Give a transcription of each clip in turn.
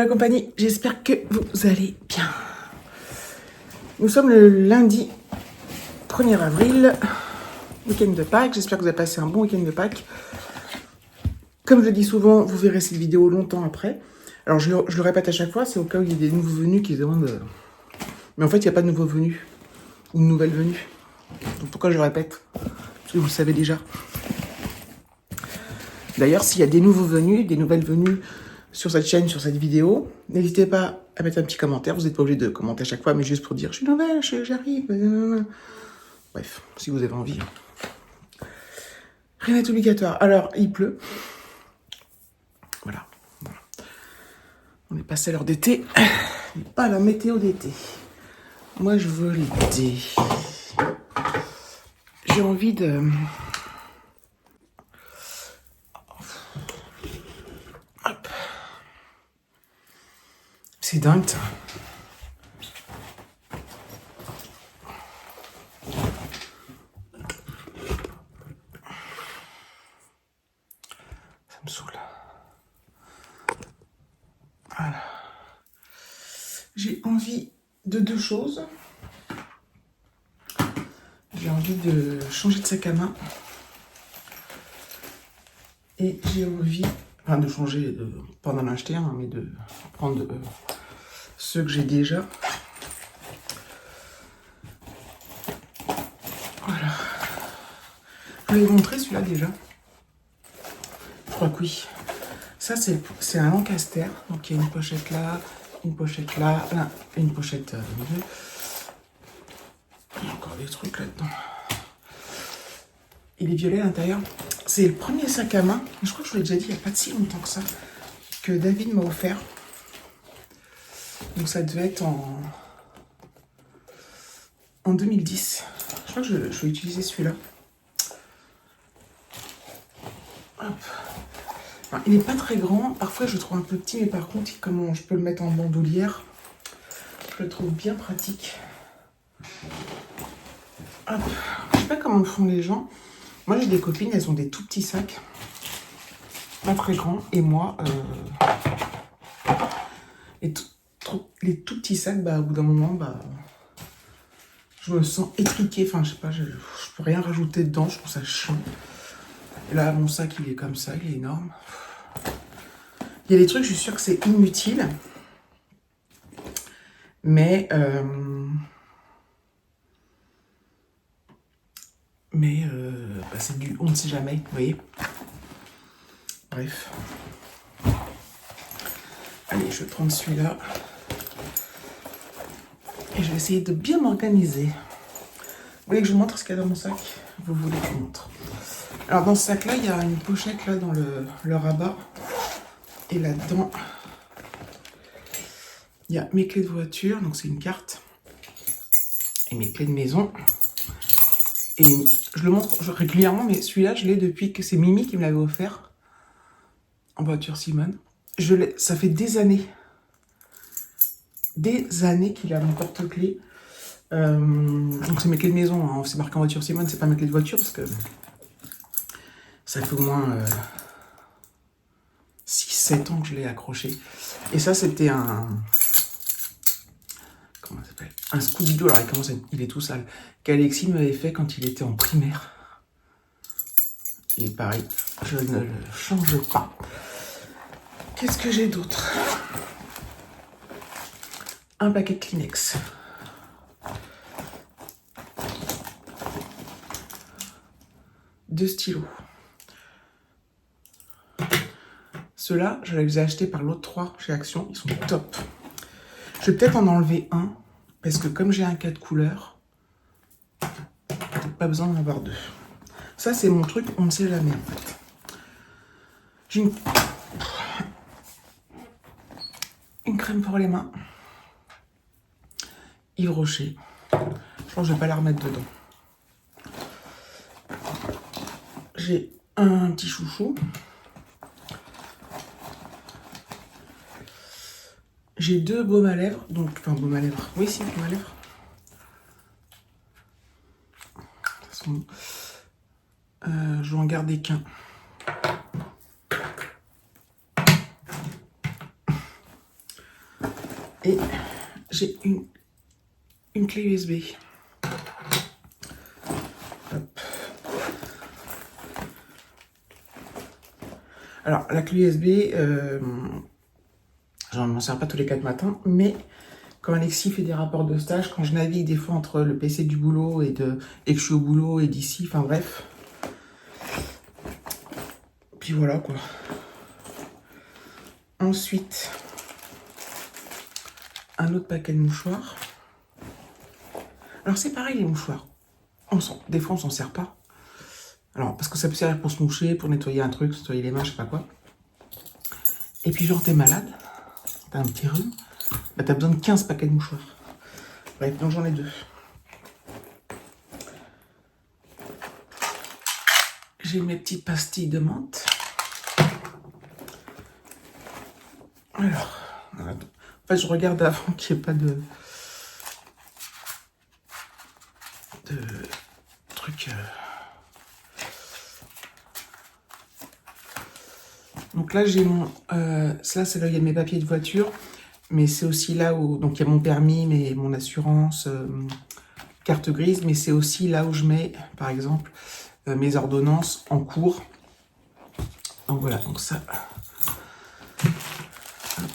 la compagnie, j'espère que vous allez bien. Nous sommes le lundi 1er avril, week-end de Pâques. J'espère que vous avez passé un bon week-end de Pâques. Comme je le dis souvent, vous verrez cette vidéo longtemps après. Alors je le répète à chaque fois, c'est au cas où il y a des nouveaux venus qui se demandent... Mais en fait, il n'y a pas de nouveaux venus, ou de nouvelles venues. Donc pourquoi je le répète? Parce que vous le savez déjà. D'ailleurs, s'il y a des nouveaux venus, des nouvelles venues sur cette chaîne, sur cette vidéo, n'hésitez pas à mettre un petit commentaire. Vous n'êtes pas obligé de commenter à chaque fois, mais juste pour dire « Je suis nouvelle, j'arrive. » Bref, si vous avez envie. Rien n'est obligatoire. Alors, il pleut. Voilà. On est passé à l'heure d'été. Pas la météo d'été. Moi, je veux l'été. J'ai envie de... Hop. C'est dingue, ça. Ça me saoule. Voilà. J'ai envie de deux choses. J'ai envie de changer de sac à main. Et j'ai envie, enfin de changer, pas d'en acheter un, mais de prendre ceux que j'ai déjà. Voilà. Je vais vous montrer celui-là déjà. Je crois que oui. Ça, c'est un Lancaster. Donc il y a une pochette là, une pochette là, une pochette deux. Il y a encore des trucs là-dedans. Il est violet à l'intérieur. C'est le premier sac à main, je crois que je vous l'ai déjà dit il n'y a pas de si longtemps que ça, que David m'a offert. Donc ça devait être en 2010. Je crois que je vais utiliser celui-là. Enfin, il n'est pas très grand, parfois je le trouve un peu petit, mais par contre, comment je peux le mettre en bandoulière, je le trouve bien pratique. Hop. Je ne sais pas comment font les gens. Moi j'ai des copines, elles ont des tout petits sacs, pas très grands, et moi, les tout petits sacs, bah, au bout d'un moment, bah, je me sens étriquée, enfin je sais pas, je peux rien rajouter dedans, je trouve ça chiant. Et là mon sac il est comme ça, il est énorme. Il y a des trucs, je suis sûre que c'est inutile, mais bah, c'est du on ne sait jamais, vous voyez. Bref. Allez, je vais prendre celui-là. Et je vais essayer de bien m'organiser. Vous voulez que je vous montre ce qu'il y a dans mon sac? Vous voulez que je vous montre? Alors dans ce sac-là, il y a une pochette là dans le rabat. Et là-dedans, il y a mes clés de voiture, donc c'est une carte. Et mes clés de maison. Et je le montre régulièrement, mais celui-là, je l'ai depuis que c'est Mimi qui me l'avait offert. En voiture Simone. Ça fait des années. Des années qu'il a mon porte-clés. Donc c'est mes clés de maison, hein. C'est marqué en voiture Simone, c'est pas mes clés de voiture parce que ça fait au moins 6-7 ans que je l'ai accroché. Et ça c'était un... Comment ça s'appelle? Un Scooby-Doo, alors il est tout sale. Qu'Alexis m'avait fait quand il était en primaire. Et pareil, je ne le change pas. Qu'est-ce que j'ai d'autre? Un paquet de Kleenex. Deux stylos. Ceux-là, je les ai achetés par l'autre 3 chez Action. Ils sont top. Je vais peut-être en enlever un. Parce que comme j'ai un cas de couleur, pas besoin d'en avoir deux. Ça, c'est mon truc, on ne sait jamais en fait. J'ai une crème pour les mains. Yves Rocher. Je pense que je vais pas la remettre dedans. J'ai un petit chouchou. J'ai deux baumes à lèvres. Donc, enfin, baume à lèvres. Oui, si, baume à lèvres. De toute façon, je vais en garder qu'un. Et j'ai une clé USB. Hop. Alors, la clé USB, j'en m'en sers pas tous les 4 matins, mais quand Alexis fait des rapports de stage, quand je navigue des fois entre le PC du boulot et que je suis au boulot et d'ici, enfin bref. Puis voilà quoi. Ensuite, un autre paquet de mouchoirs. Alors c'est pareil les mouchoirs. Des fois on s'en sert pas. Alors parce que ça peut servir pour se moucher, pour nettoyer un truc, nettoyer les mains, je sais pas quoi. Et puis genre t'es malade, t'as un petit rhume, bah t'as besoin de 15 paquets de mouchoirs. Bref, donc j'en ai 2. J'ai mes petites pastilles de menthe. Alors, en fait, je regarde avant qu'il n'y ait pas de trucs. Donc là, j'ai mon. Ça, c'est là où il y a mes papiers de voiture. Mais c'est aussi là où. Donc il y a mon permis, mon assurance, carte grise. Mais c'est aussi là où je mets, par exemple, mes ordonnances en cours. Donc voilà, donc ça. Hop.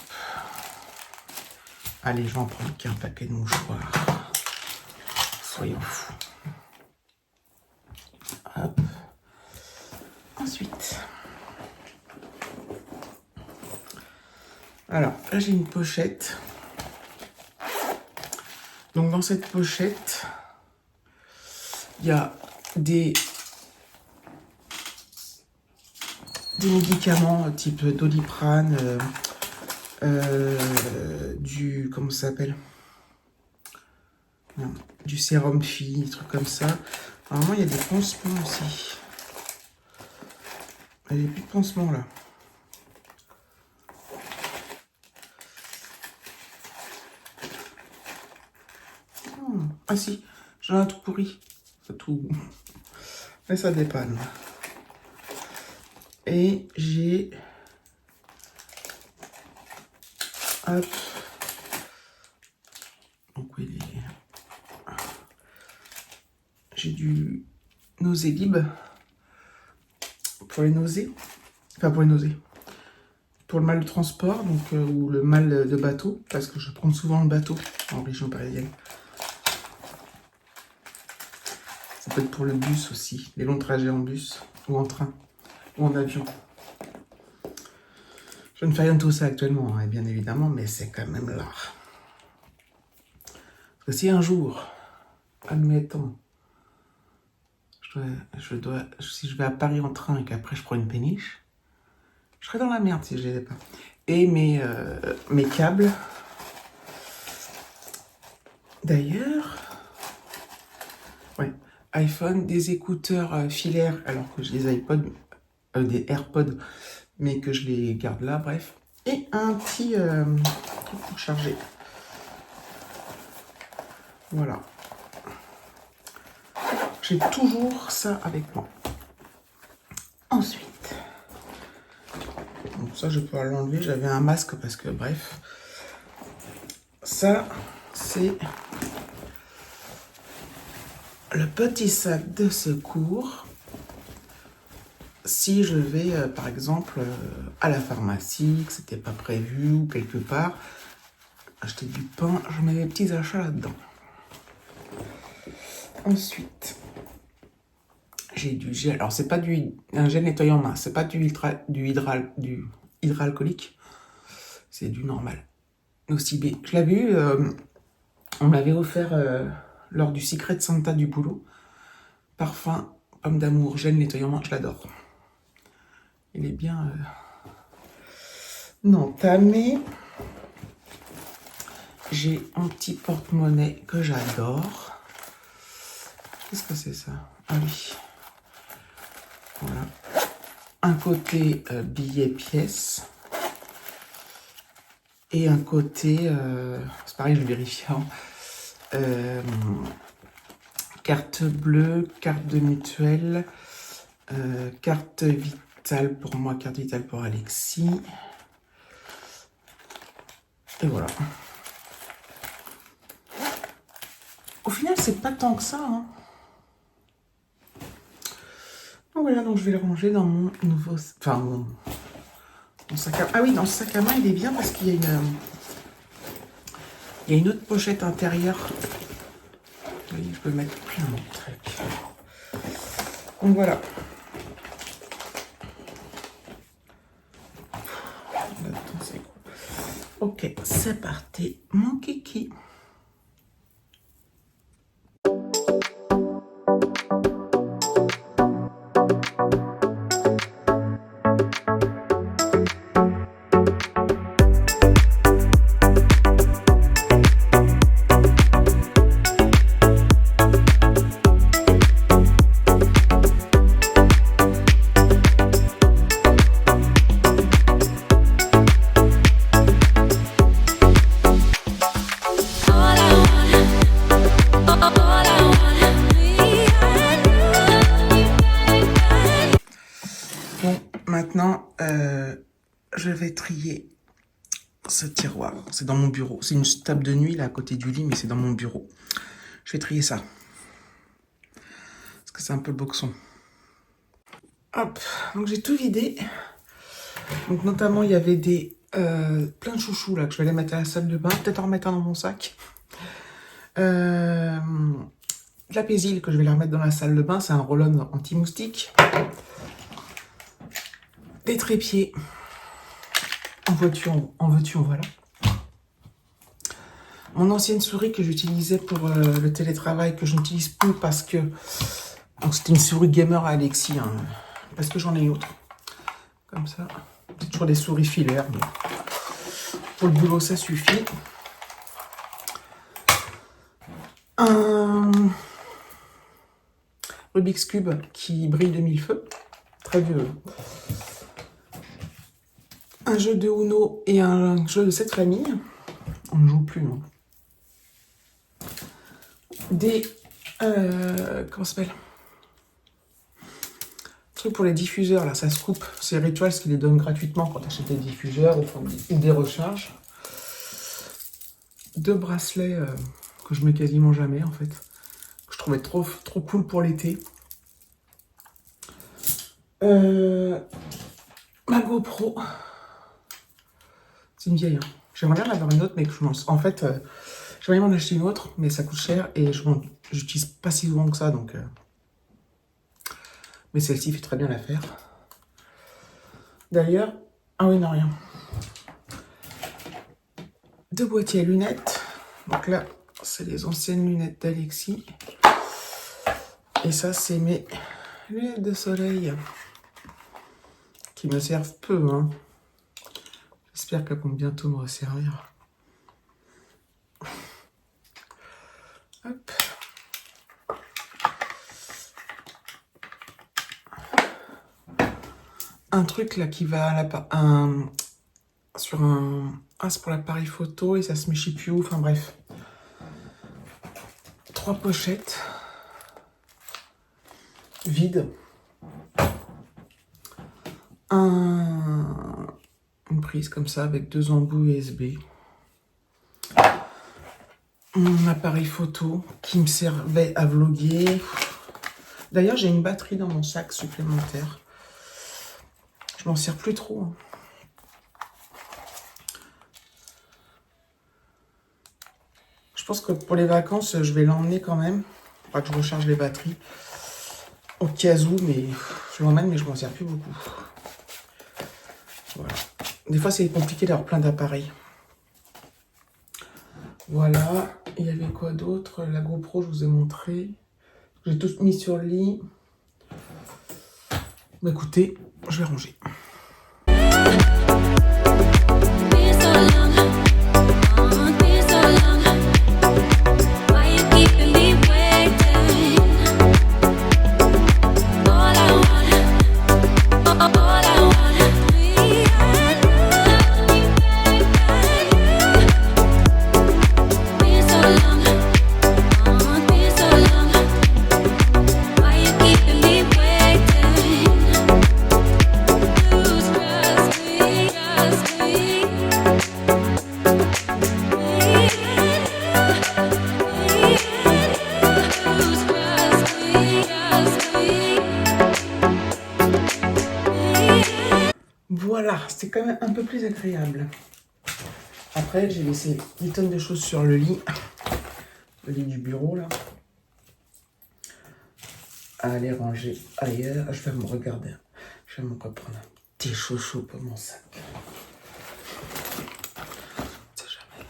Allez, je vais en prendre qu'un paquet de mouchoirs. Soyons fous. Hop. Ensuite. Alors, là, j'ai une pochette. Donc, dans cette pochette, il y a des médicaments type Doliprane, comment ça s'appelle? Du sérum Phi, des trucs comme ça. Normalement, il y a des pansements aussi. Il n'y a plus de pansements là. Ah si, j'en ai un tout pourri. Tout. Mais ça dépanne. Et j'ai... Hop. Donc oui, j'ai du Nausédib pour les nausées. Enfin pour les nausées. Pour le mal de transport, donc ou le mal de bateau, parce que je prends souvent le bateau en région parisienne. Ça peut être pour le bus aussi, les longs trajets en bus, ou en train, ou en avion. Je ne fais rien de tout ça actuellement, hein, bien évidemment, mais c'est quand même là. Parce que si un jour, admettons, si je vais à Paris en train et qu'après je prends une péniche, je serais dans la merde si je les ai pas. Et mes câbles, d'ailleurs, ouais, iPhone, des écouteurs filaires, alors que j'ai des iPods, des AirPods, mais que je les garde là, bref. Et un petit truc pour charger. Voilà. J'ai toujours ça avec moi. Ensuite, donc ça je peux l'enlever. J'avais un masque parce que bref. Ça, c'est le petit sac de secours. Si je vais, par exemple, à la pharmacie, que c'était pas prévu ou quelque part, acheter du pain, je mets mes petits achats là-dedans. Ensuite, j'ai du gel. Alors, c'est pas un gel nettoyant main, c'est pas du hydroalcoolique, c'est du normal. Nocibé. Je l'avais eu, on m'avait offert lors du Secret Santa du boulot. Parfum, pomme d'amour, gel nettoyant main, je l'adore. Il est bien entamé. J'ai un petit porte-monnaie que j'adore. Qu'est-ce que c'est ça? Ah oui. Voilà. Un côté billet pièce. Et un côté, c'est pareil, je vérifie. Carte bleue, carte de mutuelle, carte vitale pour moi, carte vitale pour Alexis. Et voilà. Au final, c'est pas tant que ça. Hein. Donc voilà, donc je vais le ranger dans mon nouveau... Enfin, mon sac à... Ah oui, dans ce sac à main, il est bien parce qu'il y a une autre pochette intérieure. Vous voyez, je peux mettre plein de trucs. Donc voilà. Ok, c'est parti, mon kiki. Maintenant, je vais trier ce tiroir. C'est dans mon bureau. C'est une table de nuit là à côté du lit, mais c'est dans mon bureau. Je vais trier ça. Parce que c'est un peu le boxon. Hop, donc j'ai tout vidé. Donc notamment, il y avait plein de chouchous là que je vais aller mettre à la salle de bain. Peut-être en remettre un dans mon sac. De la Pésil que je vais la remettre dans la salle de bain. C'est un roll-on anti-moustique. Des trépieds. En veux-tu, en voilà. Mon ancienne souris que j'utilisais pour le télétravail, que je n'utilise plus parce que... Donc c'était une souris gamer à Alexis, hein, parce que j'en ai une autre. Comme ça. C'est toujours des souris filaires, mais pour le boulot, ça suffit. Un Rubik's Cube qui brille de mille feux. Très vieux. Un jeu de Uno et un jeu de cette famille. On ne joue plus, non. Des... comment ça s'appelle? Truc pour les diffuseurs, là, ça se coupe. C'est Rituals qui les donne gratuitement quand tu achètes des diffuseurs ou des recharges. 2 bracelets que je mets quasiment jamais, en fait. Que je trouvais trop cool pour l'été. Ma GoPro. C'est une vieille. Hein. J'aimerais bien en avoir une autre, mais que en fait, j'aimerais bien en acheter une autre, mais ça coûte cher et je n'utilise pas si souvent que ça, donc. Mais celle-ci fait très bien l'affaire. D'ailleurs, ah oui, non, rien. 2 boîtiers à lunettes. Donc là, c'est les anciennes lunettes d'Alexis. Et ça, c'est mes lunettes de soleil qui me servent peu, hein. J'espère qu'elles vont bientôt me resservir. Hop. Un truc là qui va sur un... Ah, c'est pour l'appareil photo et ça se met chez plus où. Enfin bref. 3 pochettes. Vides. Une prise comme ça avec 2 embouts USB. Mon appareil photo qui me servait à vlogger. D'ailleurs, j'ai une batterie dans mon sac supplémentaire. Je m'en sers plus trop. Hein. Je pense que pour les vacances, je vais l'emmener quand même. Il faudra que je recharge les batteries. Au cas où, mais je l'emmène, mais je m'en sers plus beaucoup. Voilà. Des fois, c'est compliqué d'avoir plein d'appareils. Voilà. Il y avait quoi d'autre? La GoPro, je vous ai montré. J'ai tout mis sur le lit. Bah, écoutez, je vais ranger. c'était quand même un peu plus agréable. Après, j'ai laissé des tonnes de choses sur le lit du bureau, là. À aller ranger ailleurs. Je vais me regarder. Je vais me reprendre un petit chouchou pour mon sac. On sait jamais.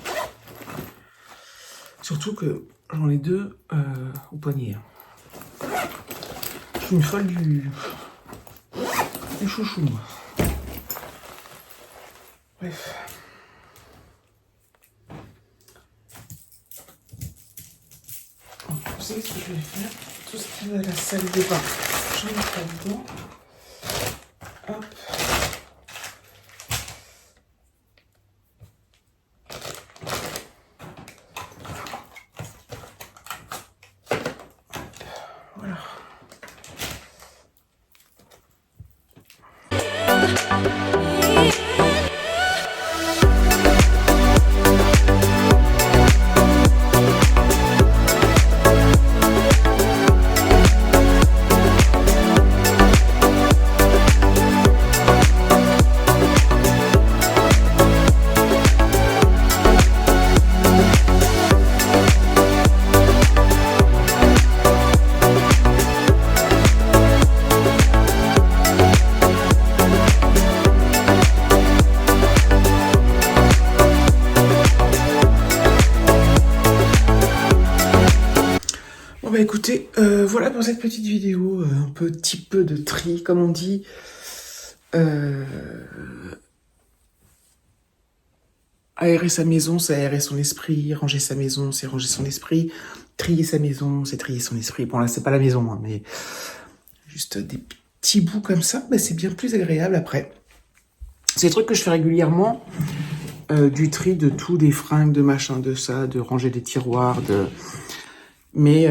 Surtout que j'en ai 2 au poignet. Je suis une folle du chouchou, moi. Bref. Vous savez ce que je vais faire? Tout ce qui va à la salle de bain, j'en ai pas dedans. Hop. Voilà. Bah écoutez, voilà pour cette petite vidéo, un petit peu de tri, comme on dit. Aérer sa maison, c'est aérer son esprit. Ranger sa maison, c'est ranger son esprit. Trier sa maison, c'est trier son esprit. Bon là, c'est pas la maison, hein, mais juste des petits bouts comme ça, bah, c'est bien plus agréable après. C'est des trucs que je fais régulièrement. Du tri de tout, des fringues, de machin, de ça, de ranger des tiroirs, de... Mais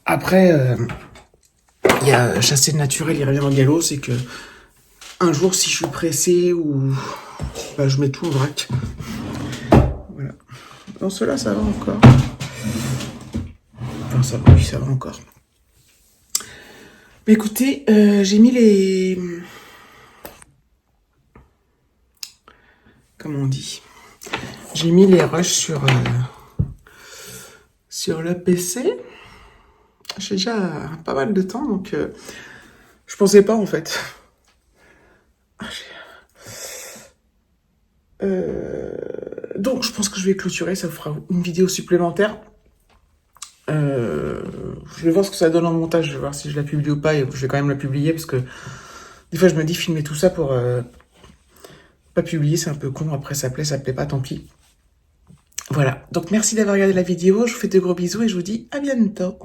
après, il y a chasser le naturel, il revient au galop, c'est que un jour, si je suis pressé ou bah, je mets tout en vrac. Voilà. Dans cela, ça va encore. Enfin, ça va, oui, ça va encore. Mais écoutez, j'ai mis les... Comment on dit? J'ai mis les rushs sur le PC. J'ai déjà pas mal de temps, donc je pensais pas en fait. Donc je pense que je vais clôturer, ça vous fera une vidéo supplémentaire. Je vais voir ce que ça donne en montage, je vais voir si je la publie ou pas, et je vais quand même la publier, parce que des fois je me dis filmer tout ça pour pas publier, c'est un peu con, après ça plaît pas, tant pis. Voilà, donc merci d'avoir regardé la vidéo, je vous fais de gros bisous et je vous dis à bientôt.